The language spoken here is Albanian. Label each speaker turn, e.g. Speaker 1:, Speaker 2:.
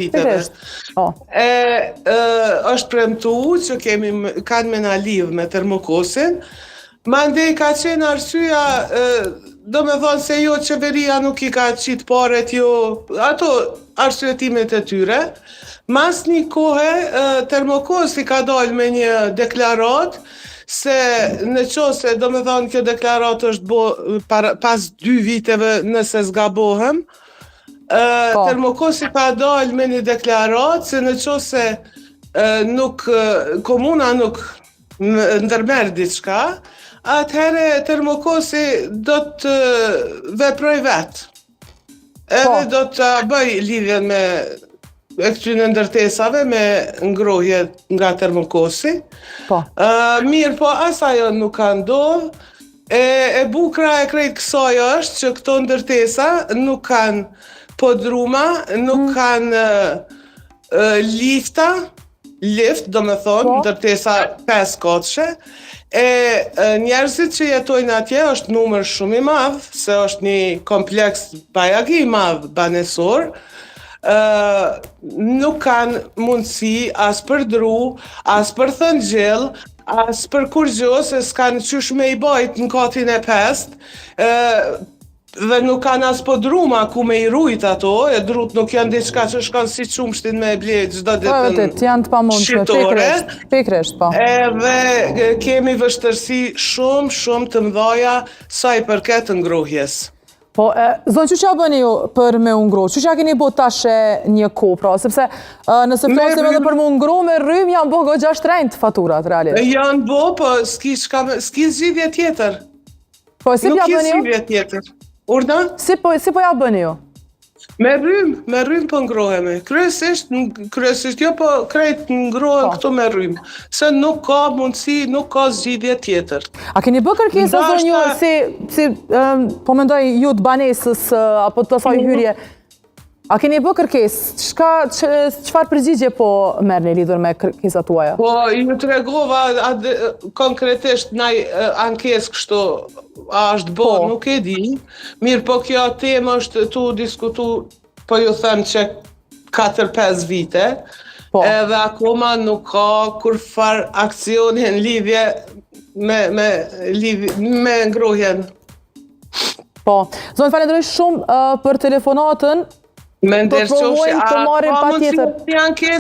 Speaker 1: viteve.
Speaker 2: Është premtu që kanë me na lidh me Termokosin, mandej ka qenë arsyeja, do me thonë se jo qeveria nuk i ka qitë paret, jo ato arsyetimet e tyre. Mas një kohë, Termokosi ka dalë me një deklarat se në qose, do me thonë kjo deklarat është bo pas 2 viteve nëse zgabohem, Termokosi ka dalë me një deklarat se në qose komuna nuk ndërmerë diçka, atëhere Termokosi do të veproj vetë. Edhe do të bëj lidhjen me këtyne ndërtesave me ngrohje nga Termokosi. Mirë, po as ajo nuk ka ndodhë. E bukra e krejt kësaj është që këto ndërtesa nuk kanë podruma, nuk kanë lift, do me thonë, ndërtesa 5 katëshe. Njerëzit që jetojnë atje është numër shumë i madhë, se është një kompleks bajagi i madhë banesor, nuk kanë mundësi as për dru, as për thënë gjellë, as për kur gjo, se s'kanë qysh me i bajt në katin e 5, dhe nuk kanë as podruma ku me i rujt ato, e drut nuk janë diçka që shkanë si qumshtin me e blejt gjdo ditën shqitore. Edhe kemi vështërsi shumë të mdhaja sa i përket ngrohjes.
Speaker 1: Po, zonë, që që bëni ju për me ungro? Që që keni bo tashe një ko, pra? Sepse nëse flasim edhe për me ungro, me rrym janë bo gëgja shtrejnë të faturat, realisht.
Speaker 2: Janë bo, po s'ki zgjidhje tjetër.
Speaker 1: Po, si pja bëni ju?
Speaker 2: Nuk ki zgjidhje tjetër. Urna?
Speaker 1: Si po ja bëni ju?
Speaker 2: Me rrym po ngrohemi. Kryesisht jo, po krejt ngrohen këtu me rrym. Se nuk ka mundësi, nuk ka zgjidhje tjetër.
Speaker 1: A keni bë kërkesa zonë ju, si po mendoj ju të banesës, apo të asaj hyrje, a keni bë kërkesë? Çfarë përgjigje po merrni lidhur me kërkesat tuaja?
Speaker 2: Po, ju tregova konkretisht në ankesë kështu, a është bo, nuk e di. Mirë, po kjo temë është tu diskutu, po ju them që 4-5 vite, edhe akoma nuk ka kurfar aksioni në lidhje me ngrohjen.
Speaker 1: Po, zonë falenderoj shumë për telefonatën,
Speaker 2: Me ndërqoshi,
Speaker 1: të marrim pa tjetër.